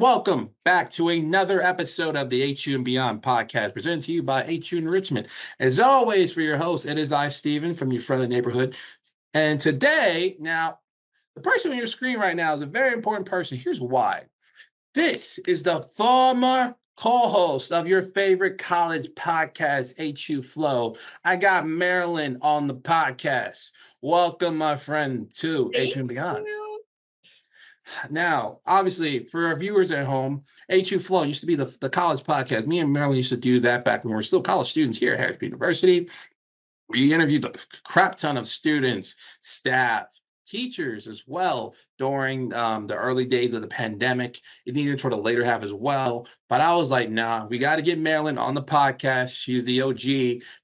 Welcome back to another episode of the HU and Beyond podcast presented to you by HU Enrichment. As always, for your host, it is I, Steven, from your friendly neighborhood. And today, now, the person on your screen right now is a very important person. Here's why. This is the former co-host of your favorite college podcast, HU Flow. I got Marilyn on the podcast. Welcome, my friend, to HU and Beyond. Now, obviously, for our viewers at home, HU Flow used to be the college podcast. Me and Marilyn used to do that back when we were still college students here at Harrisburg University. We interviewed a crap ton of students, staff, teachers as well during the early days of the pandemic, and even toward the later half as well. But I was like, nah, we got to get Marilyn on the podcast. She's the OG.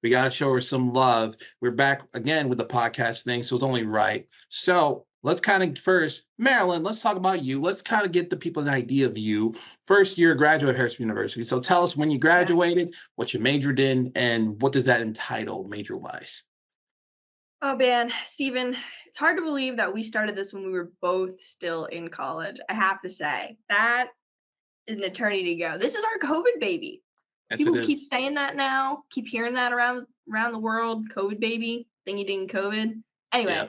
We got to show her some love. We're back again with the podcast thing, so it's only right. So let's kind of first, Marilyn, let's talk about you. Let's kind of get the people an idea of you. First, you're a graduate of Harrisburg University. So tell us when you graduated, what you majored in, and what does that entitle major-wise? Oh, man, Steven, it's hard to believe that we started this when we were both still in college. I have to say, that is an eternity ago. This is our COVID baby. Yes, People keep saying that now, keep hearing that around the world, COVID baby, thingy ding COVID. Anyway. Yeah.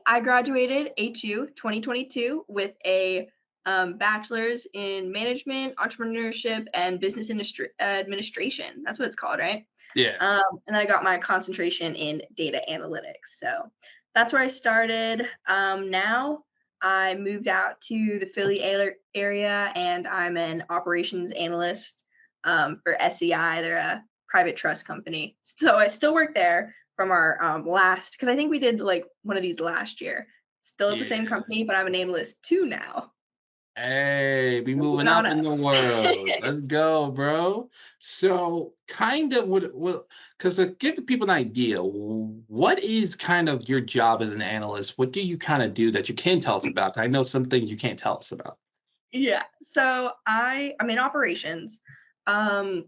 I graduated HU 2022 with a bachelor's in management, entrepreneurship, and business industry administration. That's what it's called, right? Yeah. And then I got my concentration in data analytics. So that's where I started. Now I moved out to the Philly area, and I'm an operations analyst for SEI. They're a private trust company. So I still work there from our last, because I think we did like one of these last year. Still at the same company, but I'm an analyst too now. Hey, be moving up in the world. Let's go, bro. So kind of because to give the people an idea, what is kind of your job as an analyst? What do you kind of do that you can tell us about? I know some things you can't tell us about. Yeah, so I'm in operations. I'm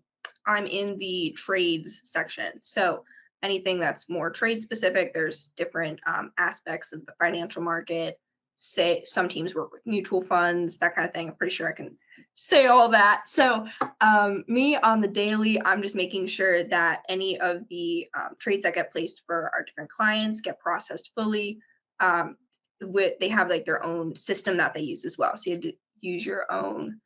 in the trades section. So anything that's more trade specific, there's different aspects of the financial market. Say some teams work with mutual funds, that kind of thing. I'm pretty sure I can say all that. So me on the daily, I'm just making sure that any of the trades that get placed for our different clients get processed fully. They have like their own system that they use as well. So you have to use your own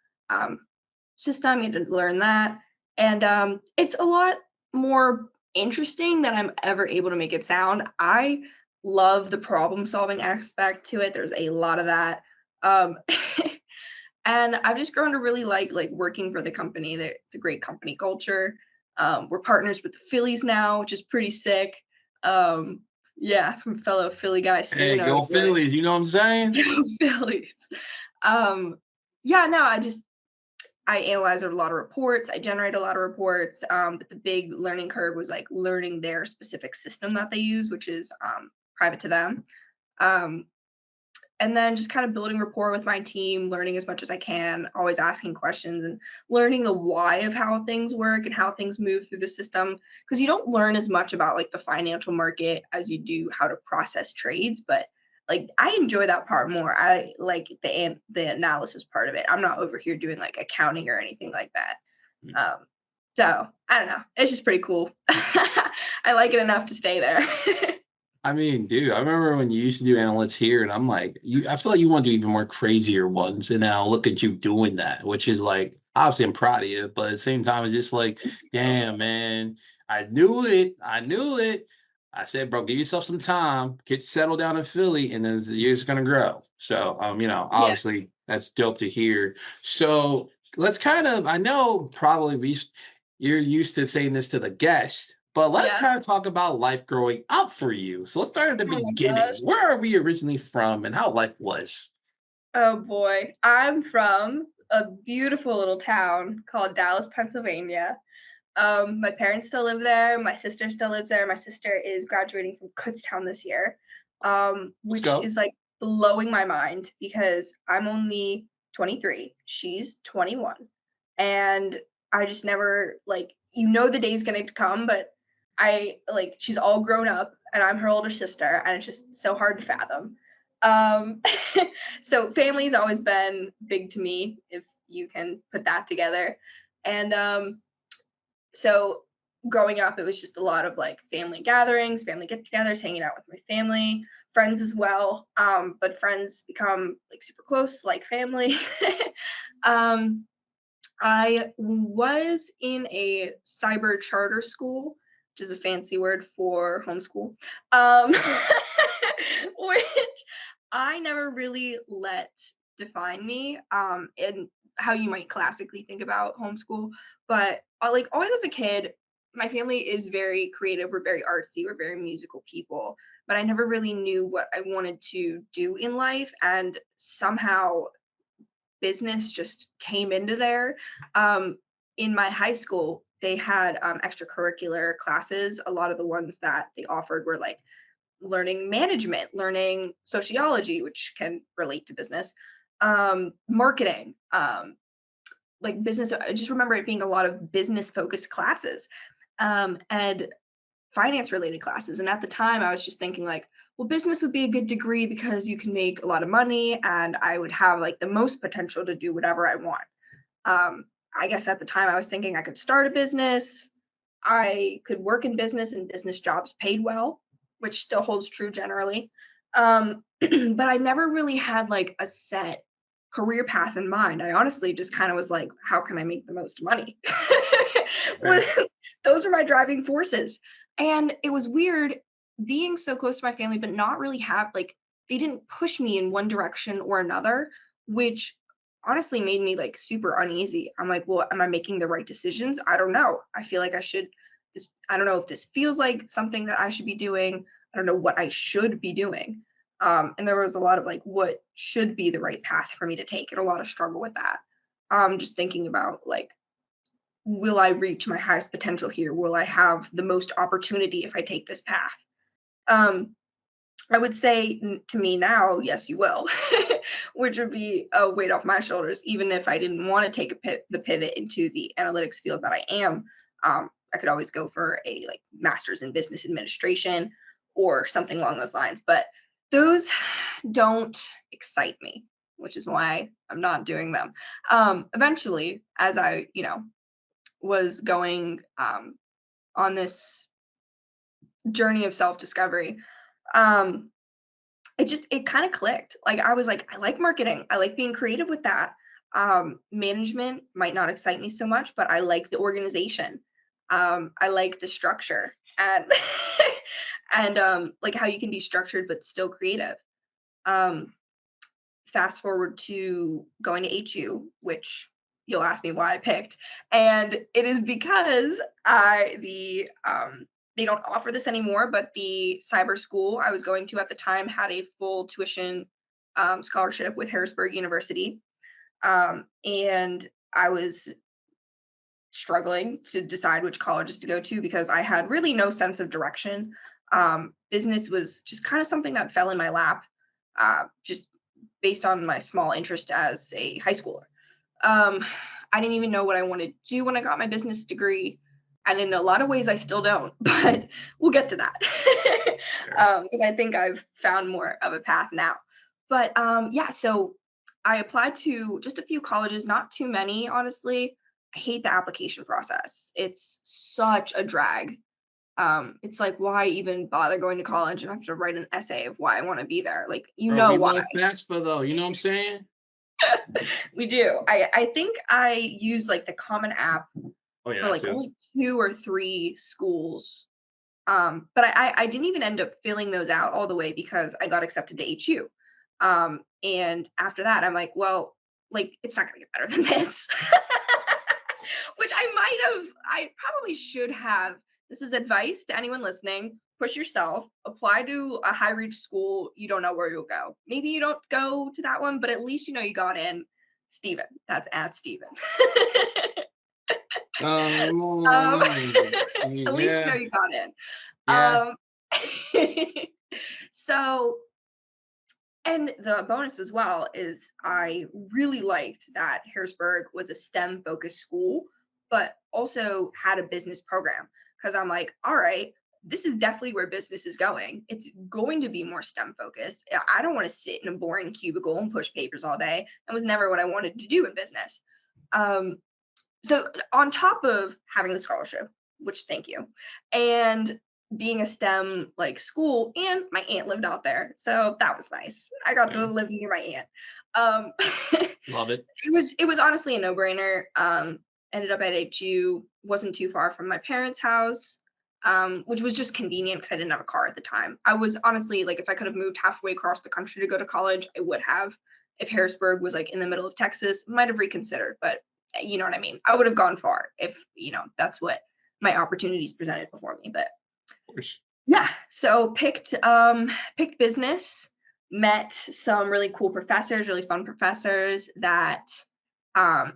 system. You have to learn that. And it's a lot more interesting than I'm ever able to make it sound. I love the problem solving aspect to it. There's a lot of that. And I've just grown to really like working for the company. It's a great company culture. We're partners with the Phillies now, which is pretty sick. Yeah, from fellow Philly guys. Hey, go Phillies, you know what I'm saying? Go Phillies. Yeah, no, I analyze a lot of reports. I generate a lot of reports. But the big learning curve was like learning their specific system that they use, which is private to them. And then just kind of building rapport with my team, learning as much as I can, always asking questions and learning the why of how things work and how things move through the system. Because you don't learn as much about like the financial market as you do how to process trades. But like I enjoy that part more. I like the analysis part of it. I'm not over here doing like accounting or anything like that. So I don't know. It's just pretty cool. I like it enough to stay there. I mean, dude, I remember when you used to do analytics here, and I'm like, I feel like you want to do even more crazier ones. And now look at you doing that, which is like, obviously I'm proud of you, but at the same time, it's just like, damn, man, I knew it. I said, bro, give yourself some time, get settled down in Philly, and then the year's gonna grow. So, obviously that's dope to hear. So let's kind of, I know probably you're used to saying this to the guest, but let's kind of talk about life growing up for you. So let's start at the beginning. Where are we originally from and how life was? Oh boy, I'm from a beautiful little town called Dallas, Pennsylvania. My parents still live there. My sister still lives there. My sister is graduating from Kutztown this year, which is like blowing my mind because I'm only 23. She's 21. And I just never the day's going to come, but she's all grown up and I'm her older sister and it's just so hard to fathom. Um, so family's always been big to me, if you can put that together. And so growing up, it was just a lot of like family gatherings, family get-togethers, hanging out with my family, friends as well. But friends become like super close, like family. um, I was in a cyber charter school, which is a fancy word for homeschool, which I never really let define me, in how you might classically think about homeschool. But like always as a kid, my family is very creative. We're very artsy. We're very musical people. But I never really knew what I wanted to do in life, and somehow business just came into there. Um, in my high school, they had extracurricular classes. A lot of the ones that they offered were like learning management, learning sociology, which can relate to business, marketing, like business. I just remember it being a lot of business focused classes, and finance related classes. And at the time, I was just thinking like, well, business would be a good degree because you can make a lot of money, and I would have like the most potential to do whatever I want. Um, I guess at the time, I was thinking I could start a business. I could work in business, and business jobs paid well, which still holds true generally. But I never really had like a set career path in mind. I honestly just kind of was like, how can I make the most money? Right. Those are my driving forces. And it was weird being so close to my family, but not really have like, they didn't push me in one direction or another, which honestly made me like super uneasy. I'm like, well, am I making the right decisions? I don't know. I feel like I should this, I don't know if this feels like something that I should be doing. I don't know what I should be doing. And there was a lot of like what should be the right path for me to take, and a lot of struggle with that. Just thinking about like, will I reach my highest potential here? Will I have the most opportunity if I take this path? Um, I would say to me now, yes, you will, which would be a weight off my shoulders. Even if I didn't want to take the pivot into the analytics field that I am, I could always go for a like master's in business administration or something along those lines. But those don't excite me, which is why I'm not doing them. Eventually, as I, was going on this journey of self discovery, um, it kind of clicked. Like I was like, I like marketing. I like being creative with that. Management might not excite me so much, but I like the organization. I like the structure and and like how you can be structured but still creative. Um, Fast forward to going to HU, which you'll ask me why I picked, and it is because they don't offer this anymore, but the cyber school I was going to at the time had a full tuition scholarship with Harrisburg University, and I was struggling to decide which colleges to go to because I had really no sense of direction. Business was just kind of something that fell in my lap, just based on my small interest as a high schooler. Um, I didn't even know what I wanted to do when I got my business degree. And in a lot of ways, I still don't, but we'll get to that Sure. because I think I've found more of a path now. But yeah, so I applied to just a few colleges, not too many, honestly. I hate the application process. It's such a drag. It's like, why even bother going to college and have to write an essay of why I want to be there? Like, you Bro, know we why. love FAFSA though. You know what I'm saying? We do. I think I use like the Common App Oh for yeah, like too. only 2 or 3 schools. But I didn't even end up filling those out all the way because I got accepted to HU. And after that, I'm like, well, like it's not gonna get better than this. Which I probably should have. This is advice to anyone listening. Push yourself, apply to a high reach school. You don't know where you'll go. Maybe you don't go to that one, but at least you know you got in. Steven. That's at Steven. um, at least you know Yeah, you got in. yeah. Um, so, and the bonus as well is I really liked that Harrisburg was a STEM focused school, but also had a business program. Because I'm like, all right, this is definitely where business is going. It's going to be more STEM focused. I don't want to sit in a boring cubicle and push papers all day. That was never what I wanted to do in business. So on top of having the scholarship, which thank you, and being a STEM like school, and my aunt lived out there, so that was nice. I got to live near my aunt. Love it. It was honestly a no-brainer. Ended up at HU, wasn't too far from my parents' house, which was just convenient because I didn't have a car at the time. I was honestly like, if I could have moved halfway across the country to go to college, I would have. If Harrisburg was like in the middle of Texas, might have reconsidered, but you know what I mean? I would have gone far if, that's what my opportunities presented before me. But Of course. yeah, so picked business, met some really cool professors, really fun professors that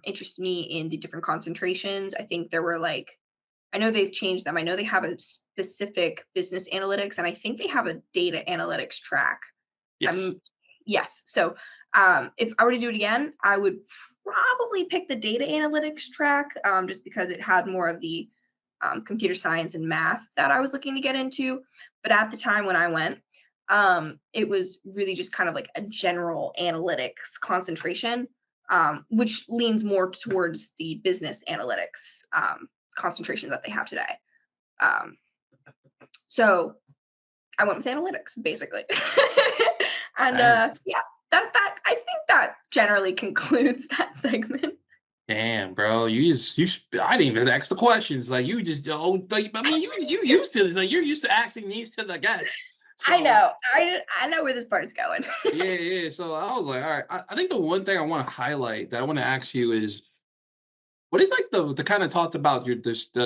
interested me in the different concentrations. I think there were like, I know they've changed them. I know they have a specific business analytics, and I think they have a data analytics track. Yes. Yes. So if I were to do it again, I would probably pick the data analytics track, just because it had more of the computer science and math that I was looking to get into. But at the time when I went, it was really just kind of like a general analytics concentration, which leans more towards the business analytics concentration that they have today. So I went with analytics, basically. And yeah, that I think that generally concludes that segment. Damn, bro, I didn't even ask the questions. Like you just like, I mean, you used to this. Like you're used to asking these to the guests. So, I know. I know where this part is going. yeah. So I was like, all right. I think the one thing I want to highlight that I want to ask you is, what is like the kind of talked about the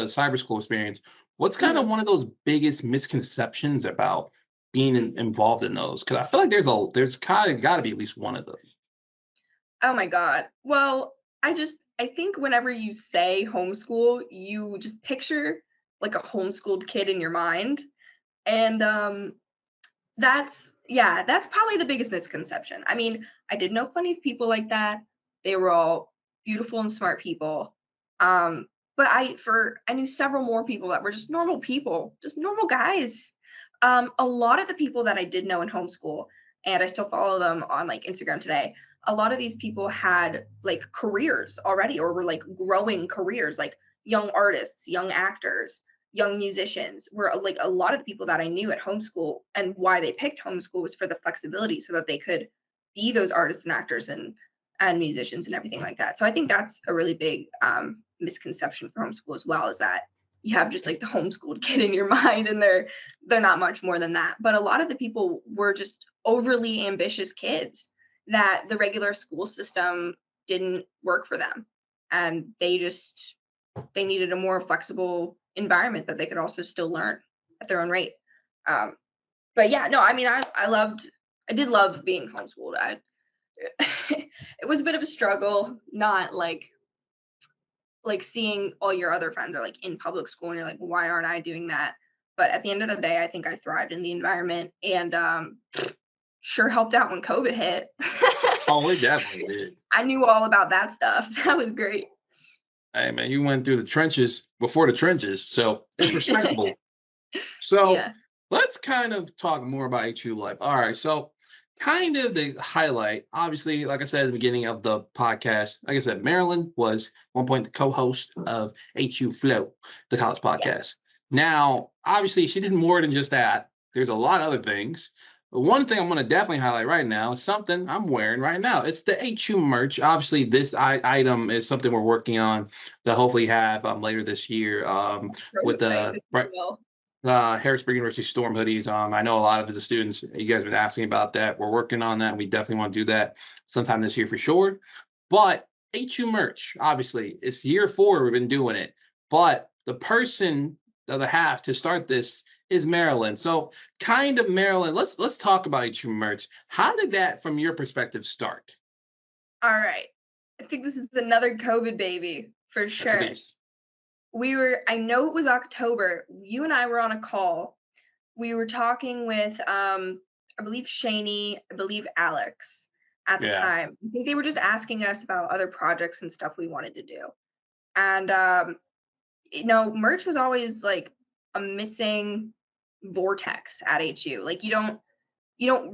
cyber school experience? What's kind of one of those biggest misconceptions about being involved in those? Because I feel like there's kind of got to be at least one of them. Oh my God. Well, I think whenever you say homeschool, you just picture like a homeschooled kid in your mind. And that's probably the biggest misconception. I mean, I did know plenty of people like that. They were all beautiful and smart people. But I knew several more people that were just normal people, just normal guys. A lot of the people that I did know in homeschool, and I still follow them on like Instagram today, a lot of these people had like careers already, or were like growing careers, like young artists, young actors, young musicians. Were like a lot of the people that I knew at homeschool, and why they picked homeschool was for the flexibility, so that they could be those artists and actors and musicians and everything like that. So I think that's a really big misconception for homeschool as well, is that you have just like the homeschooled kid in your mind, and they're not much more than that. But a lot of the people were just overly ambitious kids that the regular school system didn't work for them, and they needed a more flexible environment that they could also still learn at their own rate. But yeah, no, I mean, I did love being homeschooled. It was a bit of a struggle, not like seeing all your other friends are like in public school, and you're like, why aren't I doing that? But at the end of the day, I think I thrived in the environment, and sure helped out when COVID hit. Oh, we definitely did. I knew all about that stuff. That was great. Hey man, you went through the trenches before the trenches, so it's respectable. So Yeah. let's kind of talk more about HU life. All right, so kind of the highlight, obviously, like I said at the beginning of the podcast, like I said, Marilyn was one point the co-host of HU Flow, the college podcast. Now, obviously, she did more than just that. There's a lot of other things. But one thing I'm going to definitely highlight right now is something I'm wearing right now. It's the HU merch. Obviously, this item is something we're working on to hopefully have later this year with the Harrisburg University Storm hoodies. I know a lot of the students, you guys have been asking about that. We're working on that. We definitely want to do that sometime this year for sure. But HU merch, obviously, it's year 4 we've been doing it. But the person, the other half to start this is Marilyn. So kind of Marilyn, let's talk about HU merch. How did that, from your perspective, start? All right. I think this is another COVID baby for sure. I know it was October. You and I were on a call. We were talking with, I believe Shani, I believe Alex at the time. I think they were just asking us about other projects and stuff we wanted to do. And, merch was always like a missing vortex at HU. Like you don't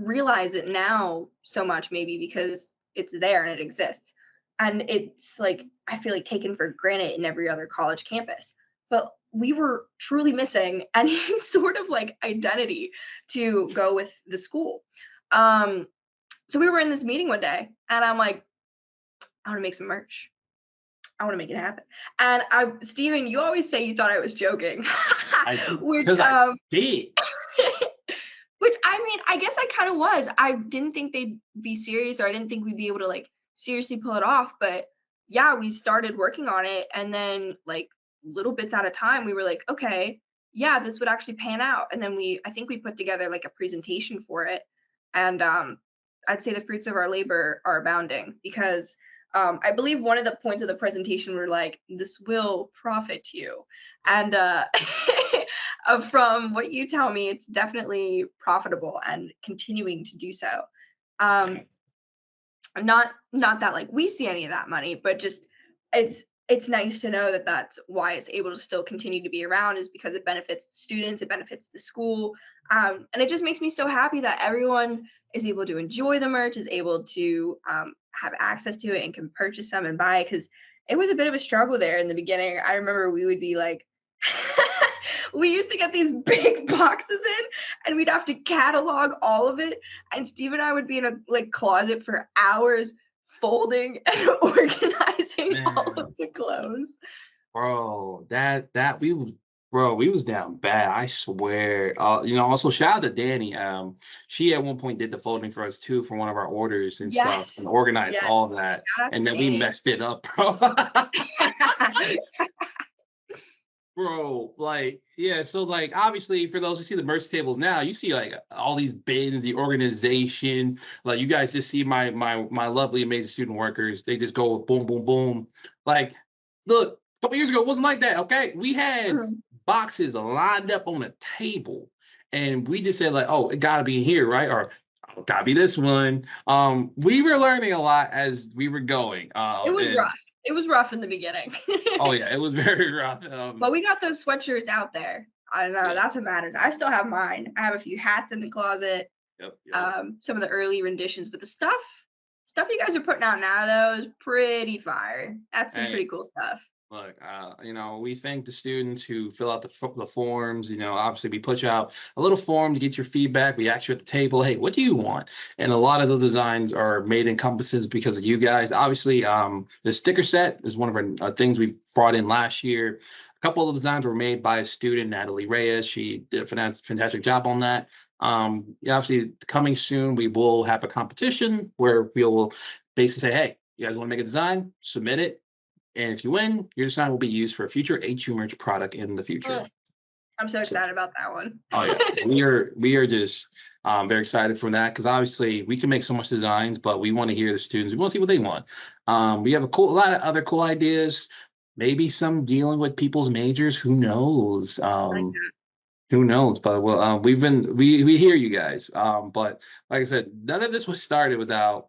realize it now so much, maybe because it's there and it exists. And it's like, I feel like taken for granted in every other college campus. But we were truly missing any sort of like identity to go with the school. So we were in this meeting one day and I'm like, I want to make some merch. I want to make it happen. And Steven, you always say you thought I was joking. Which I did. Which I mean, I guess I kind of was. I didn't think they'd be serious, or I didn't think we'd be able to like seriously pull it off. But yeah, we started working on it, and then like little bits at a time, we were like, okay, yeah, this would actually pan out. And then I think we put together like a presentation for it, and I'd say the fruits of our labor are abounding because I believe one of the points of the presentation were like, this will profit you. And from what you tell me, it's definitely profitable and continuing to do so. Not that like we see any of that money, but just it's nice to know that that's why it's able to still continue to be around, is because it benefits the students, it benefits the school. And it just makes me so happy that everyone is able to enjoy the merch, is able to have access to it and can purchase some and buy it, because it was a bit of a struggle there in the beginning. I remember we would be like, we used to get these big boxes in and we'd have to catalog all of it. And Steve and I would be in a like closet for hours folding and organizing all of the clothes. Bro, we was down bad. I swear. Also shout out to Danny. She at one point did the folding for us too for one of our orders and stuff, and organized all of that. And then we messed it up, bro. Bro, like, yeah, so like obviously for those who see the merch tables now, you see like all these bins, the organization. Like you guys just see my lovely, amazing student workers. They just go boom, boom, boom. Like, look, a couple years ago, it wasn't like that. Okay. We had boxes lined up on a table, and we just said, like, oh, it gotta be here, right? Or oh, gotta be this one. We were learning a lot as we were going. It was rough. It was rough in the beginning. Oh yeah, it was very rough. But we got those sweatshirts out there. I don't know. That's what matters. I still have mine. I have a few hats in the closet. Yep. Some of the early renditions, but the stuff you guys are putting out now though is pretty fire. That's some pretty cool stuff. Look, we thank the students who fill out the forms. Obviously we put you out a little form to get your feedback. We ask you at the table, hey, what do you want? And a lot of the designs are made in compasses because of you guys. Obviously, the sticker set is one of our things we brought in last year. A couple of the designs were made by a student, Natalie Reyes. She did a fantastic job on that. Obviously, coming soon, we will have a competition where we will basically say, hey, you guys want to make a design? Submit it. And if you win, your design will be used for a future HU merch product in the future. I'm so excited about that one. Oh yeah, we are just very excited for that, because obviously we can make so much designs, but we want to hear the students. We want to see what they want. We have a lot of other cool ideas. Maybe some dealing with people's majors. Who knows? Who knows? But we hear you guys. But like I said, none of this was started without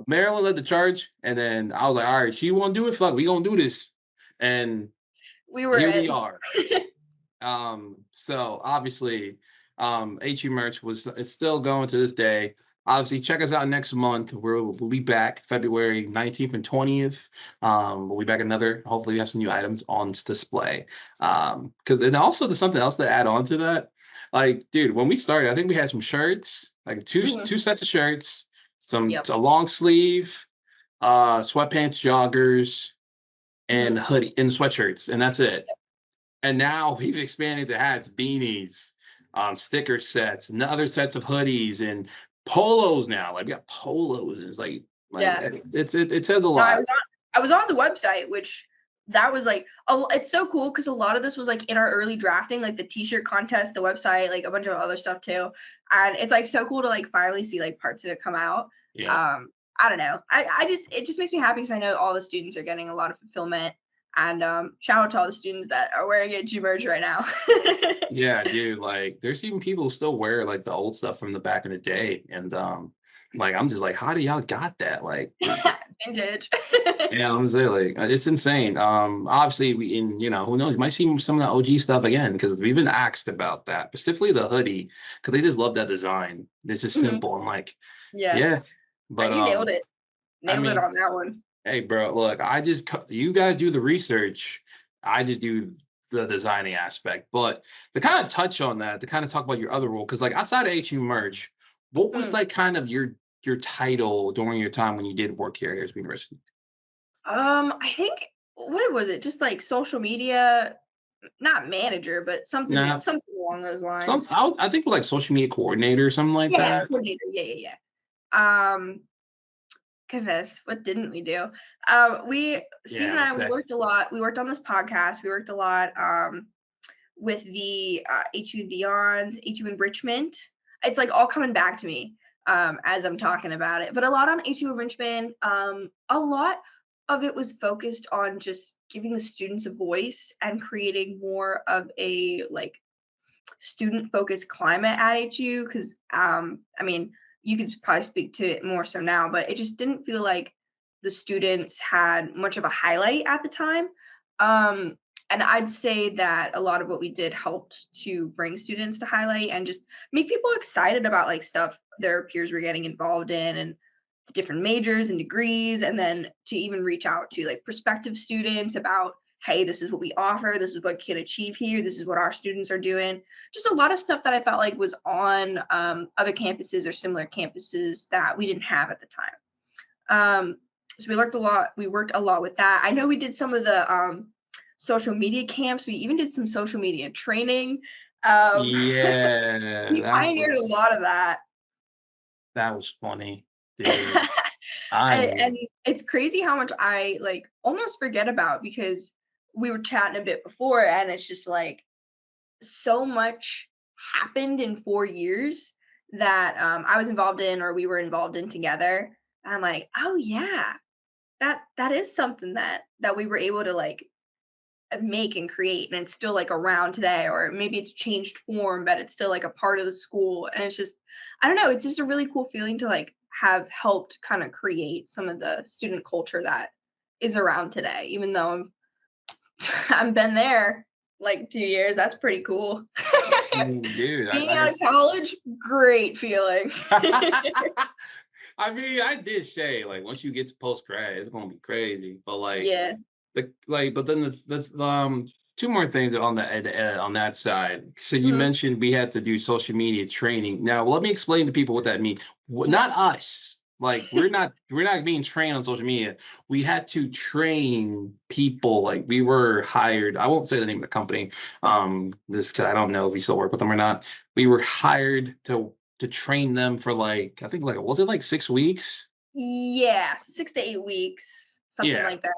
Marilyn led the charge, and then I was like, all right, she want to do it, fuck, we gonna do this. And we we are. So obviously, HU merch it's still going to this day. Obviously, check us out next month. We'll be back February 19th and 20th. We'll be back hopefully we have some new items on display. And also there's something else to add on to that. Like, dude, when we started, I think we had some shirts, like two sets of shirts, a long sleeve, sweatpants, joggers, and hoodie and sweatshirts, and that's it. And now we've expanded to hats, beanies, sticker sets, and other sets of hoodies and polos now. Like we got polos. It's like it says a lot. I was on the website, which that was like it's so cool because a lot of this was like in our early drafting, like the t-shirt contest, the website, like a bunch of other stuff too. And it's like so cool to like finally see like parts of it come out. I don't know. It just makes me happy because I know all the students are getting a lot of fulfillment And shout out to all the students that are wearing HU merch right now. Yeah, dude, like there's even people who still wear like the old stuff from the back in the day. And like I'm just like, how do y'all got that? Like Vintage. yeah, I'm saying like it's insane. Obviously we in who knows, you might see some of the OG stuff again because we've been asked about that, specifically the hoodie, because they just love that design. It's just Mhm. simple. I'm like, yeah, Yes. but And you nailed it. I Nailed it mean, on that one. hey, bro, look, you guys do the research. I just do the designing aspect. But to kind of touch on that, to kind of talk about your other role, because like outside of HU merch, what was Mm. like kind of your title during your time when you did work here at HU University? I think what was it? Just like social media, not manager, but something Nah, something along those lines. I think it was like social media coordinator or something like Yeah, that. coordinator. Yeah. Goodness, what didn't we do? Steve Yeah, and I, what's we that? worked a lot. We worked on this podcast. We worked a lot with the HU and Beyond, HU Enrichment. It's like all coming back to me as I'm talking about it. But a lot on HU Enrichment. A lot of it was focused on just giving the students a voice and creating more of a like student focused climate at HU because I mean you could probably speak to it more so now, but it just didn't feel like the students had much of a highlight at the time. And I'd say that a lot of what we did helped to bring students to highlight and just make people excited about like stuff their peers were getting involved in and the different majors and degrees, and then to even reach out to like prospective students about, hey, this is what we offer, this is what you can achieve here, this is what our students are doing. Just a lot of stuff that I felt like was on other campuses or similar campuses that we didn't have at the time. So we worked a lot. We worked a lot with that. I know we did some of the social media camps. We even did some social media training. Um, Yeah, we pioneered a lot of that. that was funny, dude. I And it's crazy how much I like almost forget about because we were chatting a bit before, and it's just like so much happened in 4 years that I was involved in or we were involved in together. And I'm like, oh yeah, that is something that we were able to like make and create, and it's still like around today, or maybe it's changed form, but it's still like a part of the school. And it's just, I don't know, it's just a really cool feeling to like have helped kind of create some of the student culture that is around today, even though I've been there like 2 years. That's pretty cool. I mean, dude, Being out of college, great feeling. I mean, I did say like once you get to post grad, it's gonna be crazy. But like Yeah. but then the two more things on on that side. So you Mhm. mentioned we had to do social media training. Now, let me explain to people what that means. Not us. Like we're not being trained on social media. We had to train people. Like we were hired. I won't say the name of the company. This 'cause I don't know if we still work with them or not. We were hired to train them for like I think like was it like 6 weeks? Yeah, 6 to 8 weeks, something Yeah. like that.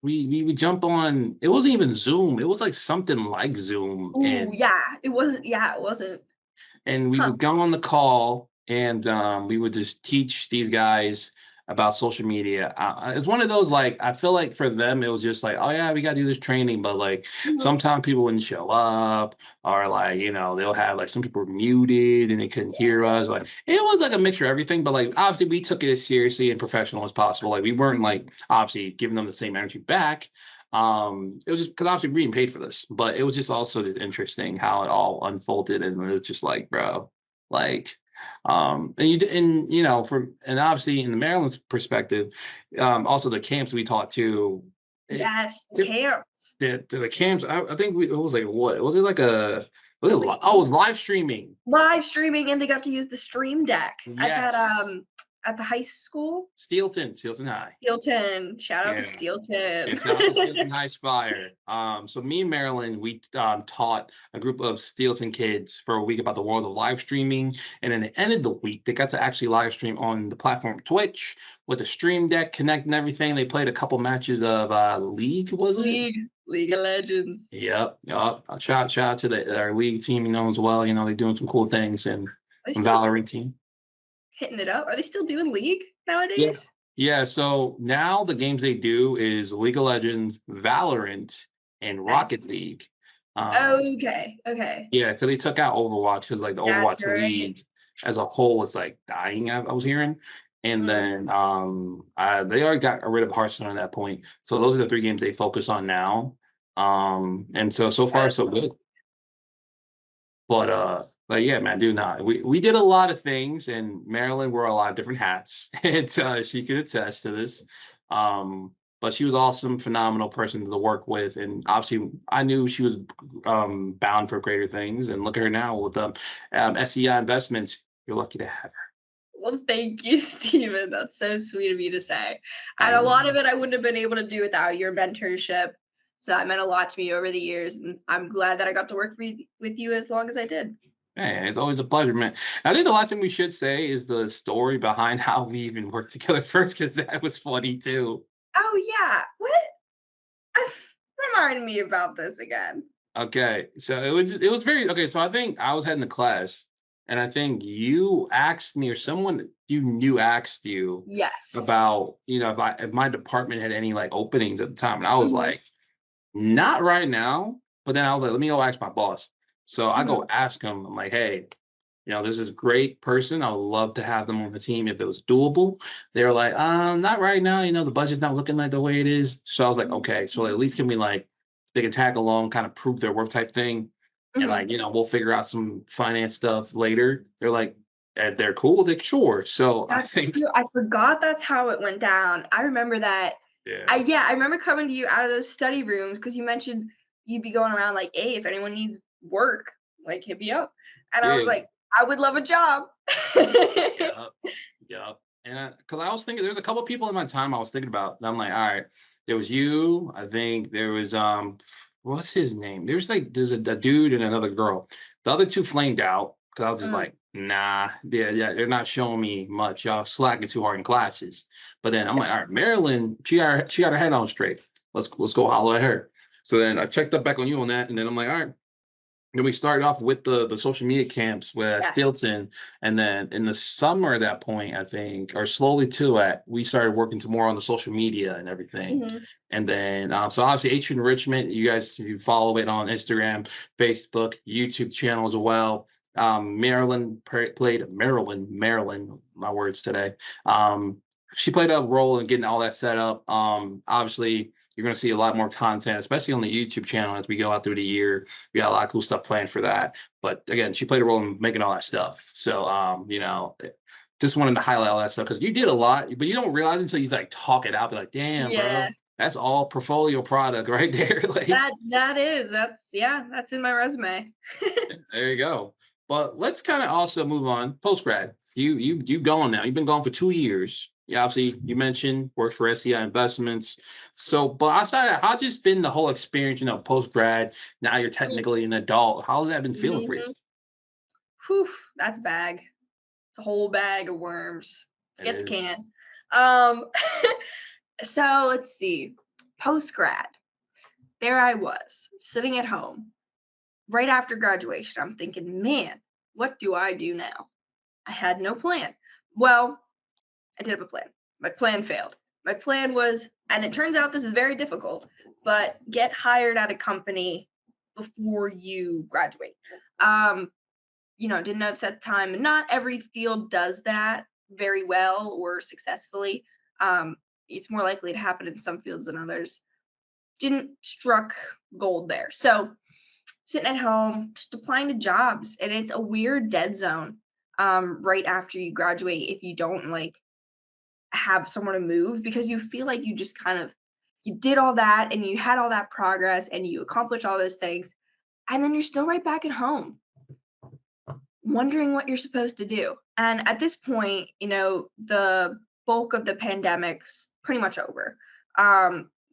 We would jump on. It wasn't even Zoom. It was like something like Zoom, Ooh, and yeah, it wasn't. Yeah, it wasn't. we Huh. would go on the call, and we would just teach these guys about social media. It's one of those like I feel like for them it was just like, oh yeah, we got to do this training, but like Mhm. sometimes people wouldn't show up, or like they'll have like some people were muted and they couldn't hear us. Like it was like a mixture of everything, but like obviously we took it as seriously and professional as possible. Like we weren't like obviously giving them the same energy back. It was just because obviously we're being paid for this, but it was just also just interesting how it all unfolded, and it was just like, bro, like, and from and obviously in the Maryland's perspective, also the camps we taught too. It, Yes, it camps. the camps. I think it was like what was it like a was it Like oh it was live streaming. live streaming, and they got to use the stream deck Yes, at the high school. Steelton High. Steelton. Shout out to Yeah. Steelton. Yeah, shout out to Steelton High Spire. So me and Marilyn, we taught a group of Steelton kids for a week about the world of live streaming, and then at the end of the week, they got to actually live stream on the platform Twitch with the Stream Deck Connect and everything. They played a couple matches of League, was it? League of Legends. Yep. Yep. Shout out to our league team, as well. They're doing some cool things, and Are they still Valorant team. hitting it up? Are they still doing League Yeah. nowadays? Yeah, so now the games they do is League of Legends, Valorant, and Nice. Rocket League. Um, Okay. Okay. yeah, because they took out Overwatch because like the That's Overwatch right. League as a whole is like dying. I was hearing, and Mm, then they already got rid of Hearthstone at that point. So those are the three games they focus on now. And so far that's so cool. good. But yeah, man, do not. We did a lot of things, and Marilyn wore a lot of different hats, and she could attest to this. But she was awesome, phenomenal person to work with, and obviously, I knew she was bound for greater things. And look at her now with SEI Investments. You're lucky to have her. Well, thank you, Stephen. That's so sweet of you to say. And a lot And of it I wouldn't have been able to do without your mentorship. So that meant a lot to me over the years. And I'm glad that I got to work with you as long as I did. hey, it's always a pleasure, man. I think the last thing we should say is the story behind how we even worked together first, because that was funny too. Oh, yeah. What? Remind me about this again. Okay, so it was very okay. So I think I was heading to class, and I think you asked me, or someone you knew asked you Yes. about, if my department had any like openings at the time, and I was Hmm. like, not right now. But then I was like, let me go ask my boss. So I Hmm. go ask him. I'm like, hey, this is a great person. I would love to have them on the team if it was doable. They were like, not right now. The budget's not looking like the way it is. So I was like, okay, so at least can we like they can tag along, kind of prove their worth type thing, and Hmm. like we'll figure out some finance stuff later. They're like, if they're cool with it, sure. So I That's think, true. I forgot that's how it went down. I remember that. yeah, I remember coming to you out of those study rooms because you mentioned you'd be going around like, hey, if anyone needs work, like hit me up. And I was yeah, like, I would love a job. yeah, yeah. And because I was thinking, there's a couple people in my time I was thinking about. And I'm like, all right, there was you. I think there was what's his name? There's a dude and another girl. The other two flamed out because I was just Mm, like, nah, yeah, they're not showing me much. Y'all slacking too hard in classes. But then I'm like, all right, Marilyn, she got her head on straight. Let's go holler at her. So then I checked up back on you on that, and then I'm like, all right. Then we started off with the social media camps with yes. Stilton, and then in the summer at that point, I think, or slowly too, we started working to more on the social media and everything. Hmm. And then, so obviously, HU Enrichment, you guys, you follow it on Instagram, Facebook, YouTube channel as well. Marilyn, my words today. She played a role in getting all that set up. Obviously, you're going to see a lot more content, especially on the YouTube channel as we go out through the year. We got a lot of cool stuff planned for that. But again, she played a role in making all that stuff. So, just wanted to highlight all that stuff because you did a lot, but you don't realize until you like talk it out. Be like, damn, Yeah, bro, that's all portfolio product right there. Like, that's in my resume. there you go. But let's kind of also move on. Post grad, you going now? You've been gone for 2 years. Yeah, obviously you mentioned worked for SEI Investments. So, but outside of that, how's just been the whole experience? Post grad. Now you're technically an adult. How's that been feeling for you? Mm-hmm. Whew, that's a bag. It's a whole bag of worms. It Forget the is. can. Um, so let's see. Post grad, there I was sitting at home right after graduation. I'm thinking, man, what do I do now? I had no plan. Well, I did have a plan. My plan failed. My plan was, and it turns out this is very difficult, but get hired at a company before you graduate. Um, didn't know this at the time. Not every field does that very well or successfully. Um, it's more likely to happen in some fields than others. Didn't struck gold there. So sitting at home, just applying to jobs, and it's a weird dead zone. Right after you graduate, if you don't like have somewhere to move, because you feel like you just kind of you did all that and you had all that progress and you accomplished all those things, and then you're still right back at home wondering what you're supposed to do. And at this point, the bulk of the pandemic's pretty much over.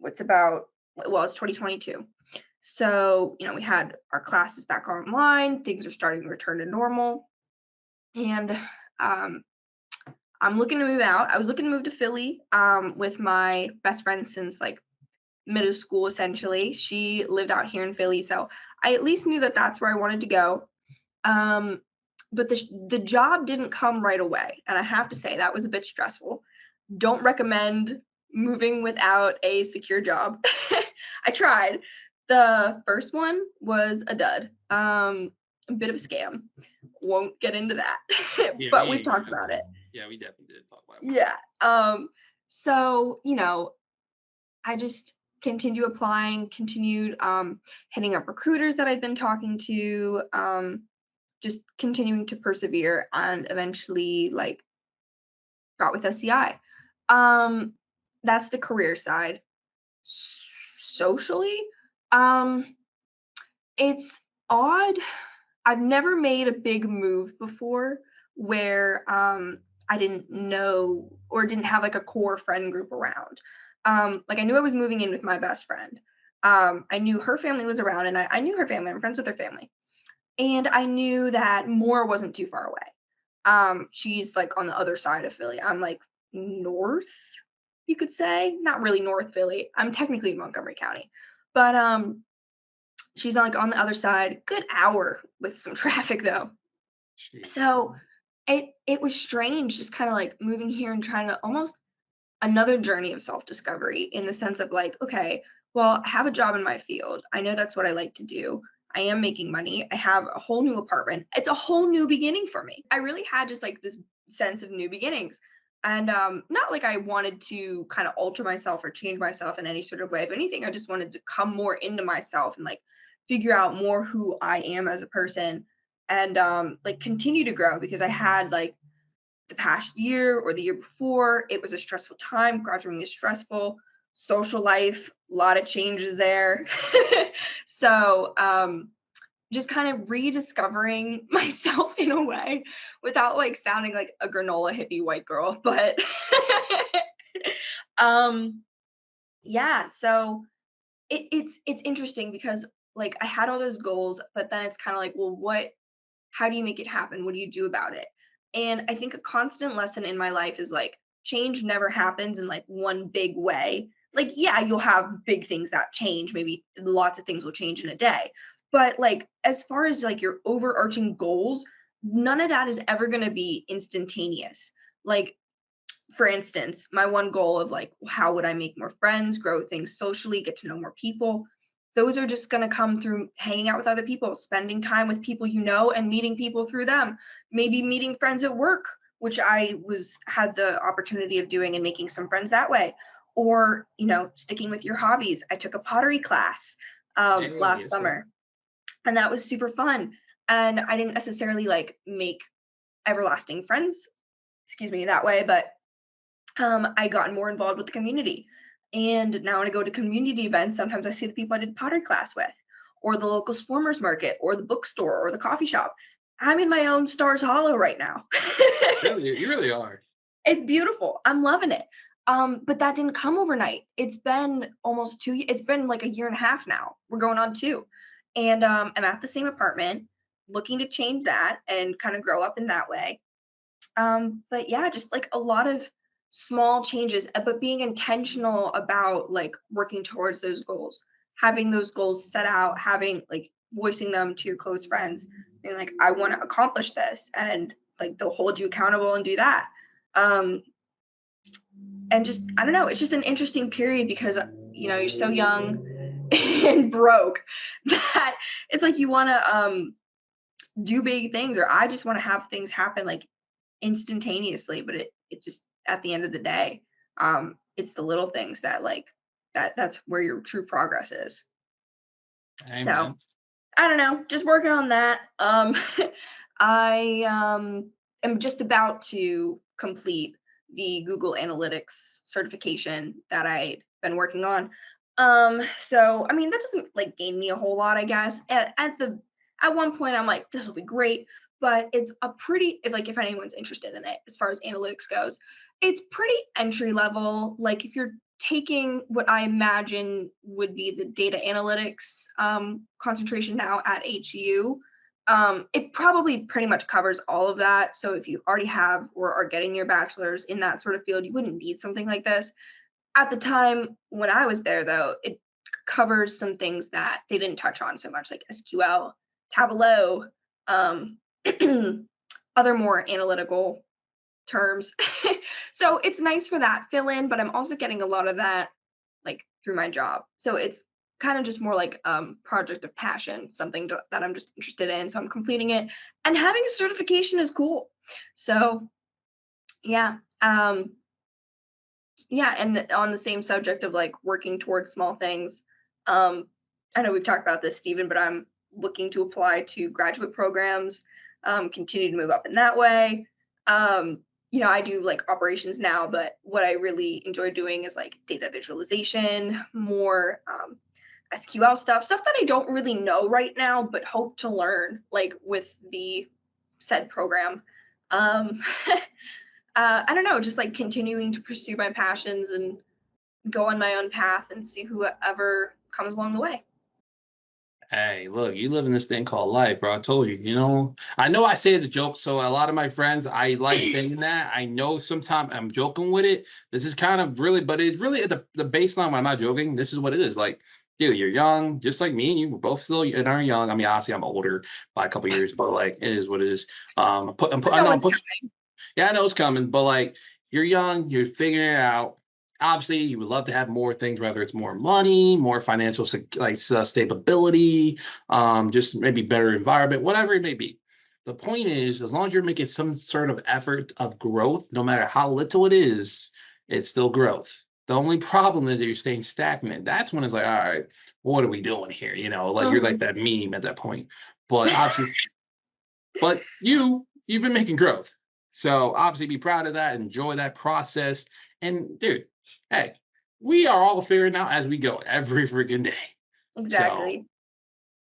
It's about, well, it's 2022. So, we had our classes back online, things are starting to return to normal. And um, I'm looking to move out. I was looking to move to Philly with my best friend since like middle school, essentially. She lived out here in Philly. So I at least knew that that's where I wanted to go. Um, but the job didn't come right away, and I have to say that was a bit stressful. Don't recommend moving without a secure job. I tried. The first one was a dud. A bit of a scam. Won't get into that, Yeah, but we we've ain't gonna talked go about into it. that. Yeah, we definitely did talk about it. Yeah. So, I just continue applying, continued hitting up recruiters that I'd been talking to, just continuing to persevere and eventually like got with SCI. Um, that's the career side. Socially, um, it's odd. I've never made a big move before where I didn't know or didn't have like a core friend group around. Like I knew I was moving in with my best friend. I knew her family was around and I knew her family. I'm friends with her family. And I knew that Moore wasn't too far away. She's like on the other side of Philly. I'm like north, you could say. Not really North Philly. I'm technically in Montgomery County. But she's like on the other side, good hour with some traffic though. Jeez. So it was strange just kind of like moving here and trying to almost another journey of self-discovery in the sense of like, okay, well, I have a job in my field. I know that's what I like to do. I am making money. I have a whole new apartment. It's a whole new beginning for me. I really had just like this sense of new beginnings. And not like I wanted to kind of alter myself or change myself in any sort of way. If anything, I just wanted to come more into myself and like figure out more who I am as a person and like continue to grow because I had like the past year or the year before, it was a stressful time. Graduating is stressful. Social life, a lot of changes there. So, just kind of rediscovering myself in a way without like sounding like a granola hippie white girl. But, um, yeah, so it's interesting because like I had all those goals, but then it's kind of like, well, how do you make it happen? What do you do about it? And I think a constant lesson in my life is like change never happens in like one big way. Like, yeah, you'll have big things that change. Maybe lots of things will change in a day. But like, as far as like your overarching goals, none of that is ever going to be instantaneous. Like, for instance, my one goal of like, how would I make more friends, grow things socially, get to know more people? Those are just going to come through hanging out with other people, spending time with people you know, and meeting people through them. Maybe meeting friends at work, which I had the opportunity of doing and making some friends that way. Or, sticking with your hobbies. I took a pottery class Hey, last yes, sir. summer, and that was super fun. And I didn't necessarily like make everlasting friends, excuse me, that way, but I got more involved with the community. And now when I go to community events, sometimes I see the people I did pottery class with, or the local farmers market, or the bookstore, or the coffee shop. I'm in my own Stars Hollow right now. Really, you really are. It's beautiful. I'm loving it. But that didn't come overnight. It's been almost it's been like a year and a half now. We're going on 2. And I'm at the same apartment, looking to change that and kind of grow up in that way. But yeah, just like a lot of small changes, but being intentional about like working towards those goals, having those goals set out, having like voicing them to your close friends, being like, I want to accomplish this, and like they'll hold you accountable and do that. Um, and just I don't know, it's just an interesting period because you're so young and broke that it's like you want to do big things, or I just want to have things happen like instantaneously, but it just at the end of the day, it's the little things that like that's where your true progress is. So Amen. I don't know, just working on that. I am just about to complete the Google Analytics certification that I'd been working on. So I mean that doesn't like gain me a whole lot, I guess. At one point I'm like, this will be great, but it's a pretty if anyone's interested in it as far as analytics goes, it's pretty entry level. Like if you're taking what I imagine would be the data analytics concentration now at HU. It probably pretty much covers all of that. So if you already have or are getting your bachelor's in that sort of field, you wouldn't need something like this. At the time when I was there, though, it covers some things that they didn't touch on so much, like SQL, Tableau, um, other more analytical terms. So it's nice for that fill in, but I'm also getting a lot of that like through my job. So it's kind of just more like project of passion, something that I'm just interested in. So I'm completing it, and having a certification is cool. So yeah. Yeah, and on the same subject of like working towards small things, um, I know we've talked about this, Stephen, but I'm looking to apply to graduate programs, continue to move up in that way. I do like operations now, but what I really enjoy doing is like data visualization, more SQL stuff that I don't really know right now, but hope to learn like with the said program. Um, I don't know, just like continuing to pursue my passions and go on my own path and see whoever comes along the way. Hey, look, you live in this thing called life, bro. I told you, I know I say it's a joke. So a lot of my friends, I like saying that. I know sometimes I'm joking with it. This is kind of really, but it's really the baseline when I'm not joking. This is what it is. Like, dude, you're young, just like me and you. We're both still and are young. I mean, obviously, I'm older by a couple years, but like, it is what it is. I No know I'm one's pushing. Yeah, I know it's coming, but like you're young, you're figuring it out. Obviously, you would love to have more things, whether it's more money, more financial stability, just maybe better environment, whatever it may be. The point is, as long as you're making some sort of effort of growth, no matter how little it is, it's still growth. The only problem is that you're staying stagnant. That's when it's like, all right, what are we doing here? Like you're like Mhm. that meme at that point. But obviously, but you've been making growth. So obviously be proud of that, enjoy that process. And dude, hey, we are all figuring out as we go every freaking day. So Exactly.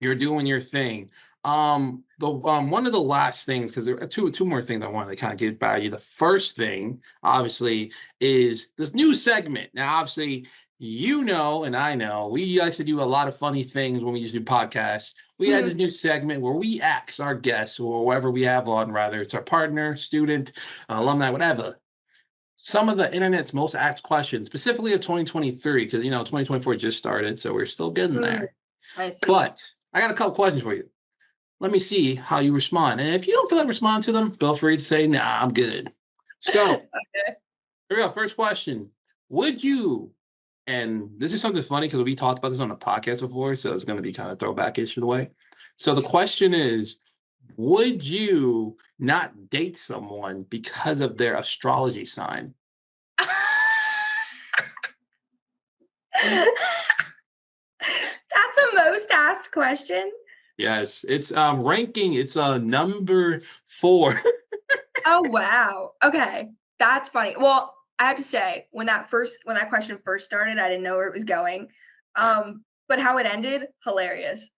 you're doing your thing. The one of the last things, because there are two more things I wanted to kind of get by you. The first thing, obviously, is this new segment. Now, obviously, and I know we used to do a lot of funny things when we used to do podcasts. We had this Mhm. new segment where we ask our guests or whoever we have on, rather it's our partner, student, alumni, whatever, some of the internet's most asked questions, specifically of 2023, because 2024 just started, so we're still getting Mm, there. I see. But I got a couple questions for you. Let me see how you respond. And if you don't feel like responding to them, feel free to say, nah, I'm good. So Okay. here we go. First question. Would you, and this is something funny because we talked about this on the podcast before, so it's going to be kind of throwback-ish in a way. So the question is, would you not date someone because of their astrology sign? That's a most asked question. Yes, it's ranking. It's number 4. Oh wow. Okay. That's funny. Well, I have to say, when that question first started, I didn't know where it was going. Right. But how it ended, hilarious.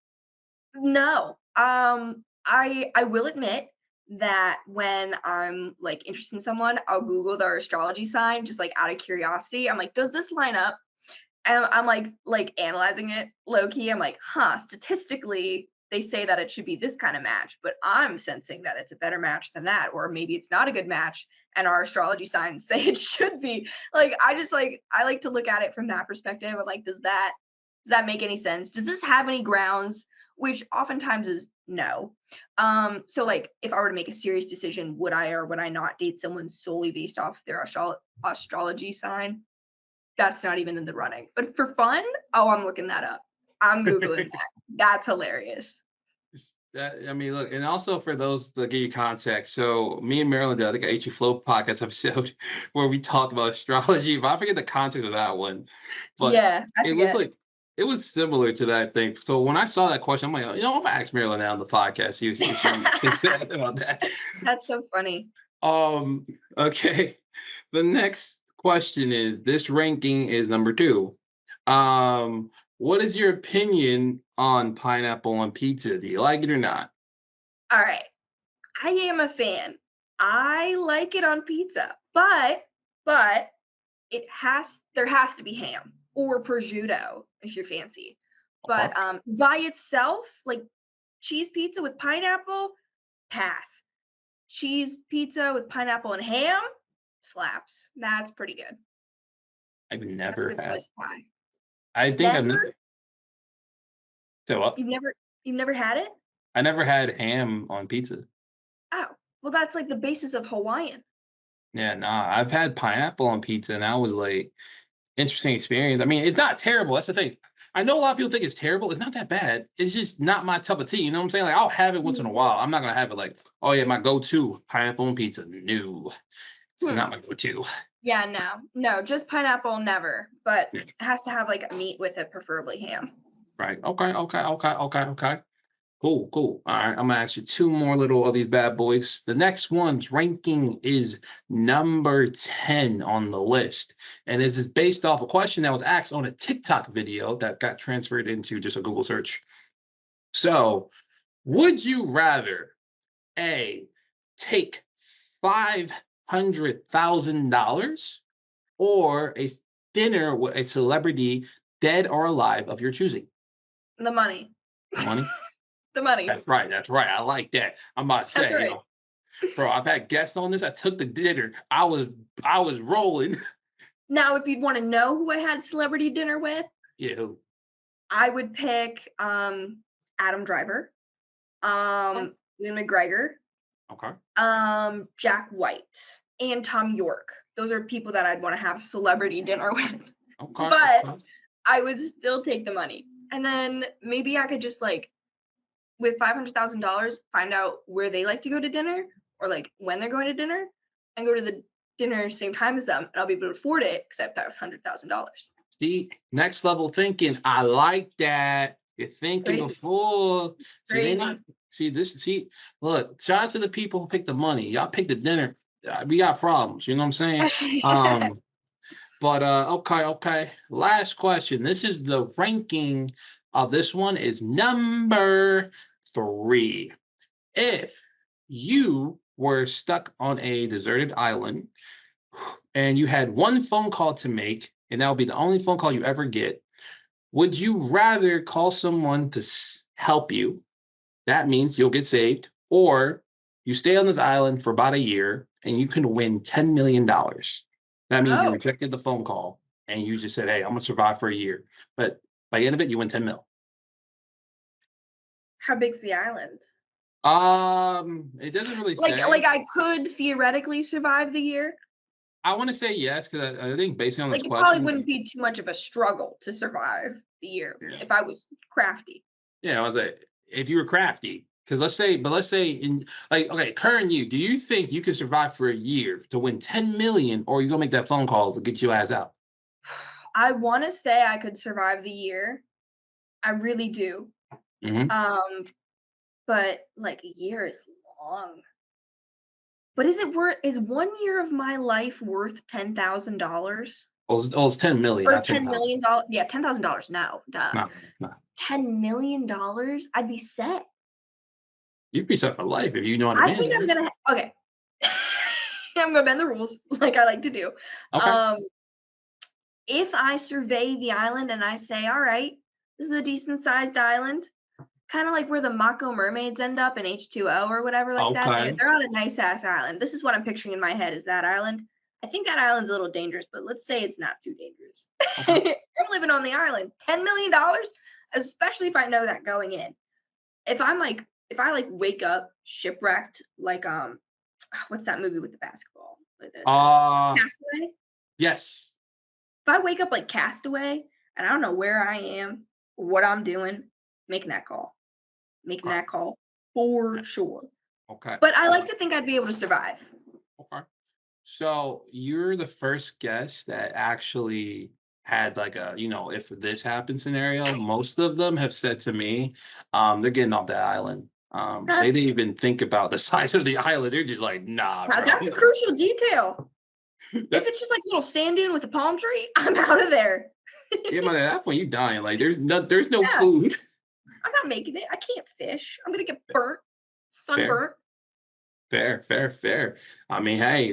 No. I will admit that when I'm like interested in someone, I'll Google their astrology sign just like out of curiosity. I'm like, does this line up? And I'm like analyzing it low key. I'm like, huh, statistically, they say that it should be this kind of match, but I'm sensing that it's a better match than that, or maybe it's not a good match, and our astrology signs say it should be. Like, I like to look at it from that perspective. I'm like, does that make any sense? Does this have any grounds? Which oftentimes is no. So like if I were to make a serious decision, would I or would I not date someone solely based off their astrology sign? That's not even in the running. But for fun, oh, I'm looking that up. I'm Googling that. That's hilarious. I mean, look, and also for those to give you context, so me and Marilyn did, I think, a HU Flow podcast episode where we talked about astrology, but I forget the context of that one. But Yeah, I it was forget. like, it was similar to that thing. So when I saw that question, I'm like, I'm gonna ask Marilyn now on the podcast, see if she thinks that about that. That's so funny. Um, okay. The next question is this ranking is number 2. What is your opinion on pineapple on pizza? Do you like it or not? All right. I am a fan. I like it on pizza, but there has to be ham or prosciutto if you're fancy. But by itself, like cheese pizza with pineapple, pass. Cheese pizza with pineapple and ham slaps. That's pretty good. I've That's a never good had. slice of pie. I think I've Never? never. So what? You've never had it? I never had ham on pizza. Oh, well, that's like the basis of Hawaiian. Yeah, nah, I've had pineapple on pizza, and that was like interesting experience. I mean, it's not terrible. That's the thing. I know a lot of people think it's terrible. It's not that bad. It's just not my cup of tea. You know what I'm saying? Like I'll have it once in a Mhm. while. I'm not gonna have it like, oh yeah, my go-to pineapple and pizza. No, it's Hmm. not my go-to. Yeah, no, just pineapple, never. But it has to have like a meat with it, preferably ham. Right. Okay. Okay. Okay. Okay. Okay. Cool. Cool. All right. I'm gonna ask you two more little of these bad boys. The next one's ranking is number 10 on the list, and this is based off a question that was asked on a TikTok video that got transferred into just a Google search. So, would you rather A, take $500,000 or a dinner with a celebrity, dead or alive, of your choosing? The money. Money? The money. That's right. That's right. I like that. I'm about to That's say, right. bro, I've had guests on this. I took the dinner. I was rolling. Now, if you'd want to know who I had celebrity dinner with, Yeah. I would pick Adam Driver, Okay. Ian McGregor, Okay. Jack White, and Tom York. Those are people that I'd want to have celebrity dinner with. Okay. But Okay. I would still take the money. And then maybe I could just like with $500,000 find out where they like to go to dinner or like when they're going to dinner and go to the dinner same time as them and I'll be able to afford it because I have $500,000. See, next level thinking. I like that. You're thinking Crazy. before. See, they Crazy. not. See this. See, look. Shout out to the people who picked the money. Y'all picked the dinner. We got problems. You know what I'm saying? Um. But okay, okay. Last question. This is the ranking of this one is number 3. If you were stuck on a deserted island and you had one phone call to make, and that would be the only phone call you ever get, would you rather call someone to help you? That means you'll get saved, or you stay on this island for about a year and you can win $10 million. That means you Oh, rejected the phone call and you just said, hey, I'm going to survive for a year. But by the end of it, you win 10 mil. how big's the island? It doesn't really Like say. I could theoretically survive the year. I want to say yes, because I think based on this Like it probably question, wouldn't be too much of a struggle to survive the year yeah, if I was crafty. yeah, I was like, if you were crafty, because let's say in like, okay, current you, do you think you could survive for a year to win 10 million, or you gonna make that phone call to get your ass out? I want to say I could survive the year. I really do. Mm-hmm. Um, but like a year is long. But is 1 year of my life worth $10,000 It's 10 million, or not $10 10,000. million? Yeah, $10,000. No, duh. No, no. $10 million. I'd be set. You'd be set for life if you know how to I think manage I'm it. gonna. Okay, I'm gonna bend the rules like I like to do. Okay. Um, if I survey the island and I say, all right, this is a decent sized island, kind of like where the Mako mermaids end up in H2O or whatever like that. They're Okay. they're on a nice ass island. This is what I'm picturing in my head is that island. I think that island's a little dangerous, but let's say it's not too dangerous. Okay. I'm living on the island. $10 million, especially if I know that going in. If I like wake up shipwrecked, like what's that movie with the basketball? Uh, Castaway. yes. If I wake up like Castaway and I don't know where I am, what I'm doing, making that call. Making Okay. that call for sure. Okay. But I like to think I'd be able to survive. Okay. So you're the first guest that actually had like a, if this happened scenario. Most of them have said to me, they're getting off that island. They didn't even think about the size of the island. They're just like, nah, Now, bro. that's a crucial detail. If That, it's just like a little sand dune with a palm tree, I'm out of there. yeah, but at that point you dying. Like there's no Yeah, food. I'm not making it. I can't fish. I'm gonna get burnt, Fair, sunburnt. fair, fair, fair. I mean, hey,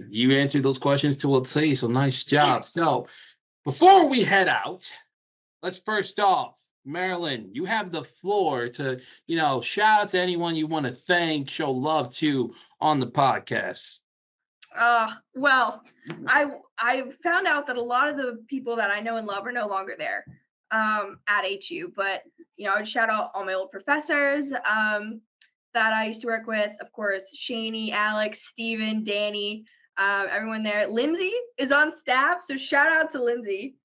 you answered those questions to a T, so nice job. So before we head out, let's first off, Marilyn, you have the floor to, shout out to anyone you want to thank, show love to on the podcast. Well, I found out that a lot of the people that I know and love are no longer there at HU, but I would shout out all my old professors that I used to work with, of course, Shani, Alex, Steven, Danny, Everyone there. Lindsay is on staff, so shout out to Lindsay.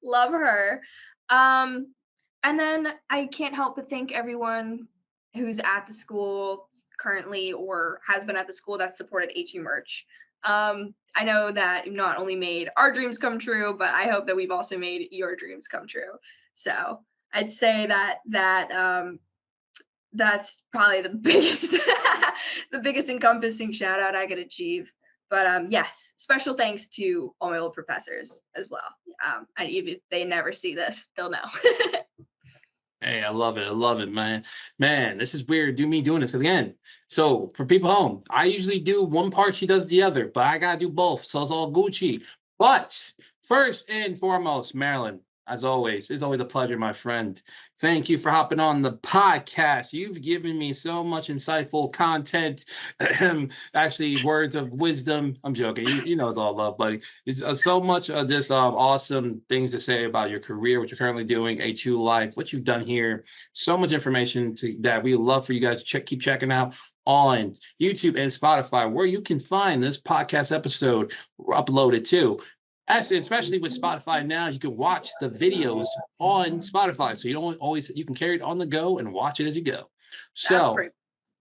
Love her. And then I can't help but thank everyone who's at the school currently or has been at the school that supported HU Merch. I know that you've not only made our dreams come true, but I hope that we've also made your dreams come true. So I'd say that's probably the biggest the biggest encompassing shout out I could achieve. But yes, special thanks to all my old professors as well. And even if they never see this, they'll know. Hey, I love it. I love it, man. Man, this is weird. Do me doing this because again, so for people home, I usually do one part, she does the other, but I gotta do both. So it's all Gucci. But first and foremost, Marilyn, as always, it's always a pleasure, my friend. Thank you for hopping on the podcast. You've given me so much insightful content, actually words of wisdom. I'm joking. You know it's all love, buddy. It's so much just awesome things to say about your career, what you're currently doing, HU life, what you've done here. So much information that we love for you guys to keep checking out on YouTube and Spotify, where you can find this podcast episode uploaded too. Especially with Spotify now, you can watch the videos on Spotify, so you don't always you can carry it on the go and watch it as you go. So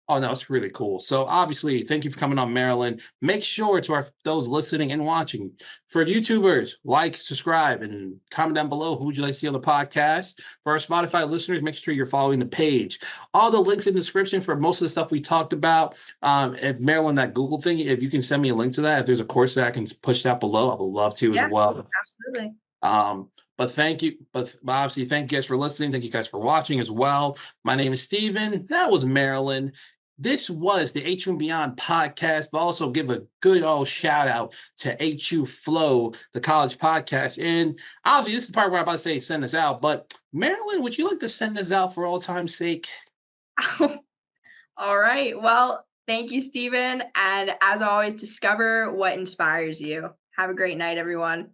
oh no, it's really cool. So obviously, thank you for coming on, Marilyn. Make sure to those listening and watching, for YouTubers, like, subscribe, and comment down below who would you like to see on the podcast. For our Spotify listeners, make sure you're following the page. All the links in the description for most of the stuff we talked about. If Marilyn, that Google thing, if you can send me a link to that, if there's a course that I can push that below, I would love to as well. Absolutely. But thank you. But obviously, thank you guys for listening. Thank you guys for watching as well. My name is Steven. That was Marilyn. This was the HU and Beyond podcast, but also give a good old shout out to HU Flow, the college podcast. And obviously, this is the part where I'm about to say send this out. But Marilyn, would you like to send this out for all time's sake? All right. Well, thank you, Steven. And as always, discover what inspires you. Have a great night, everyone.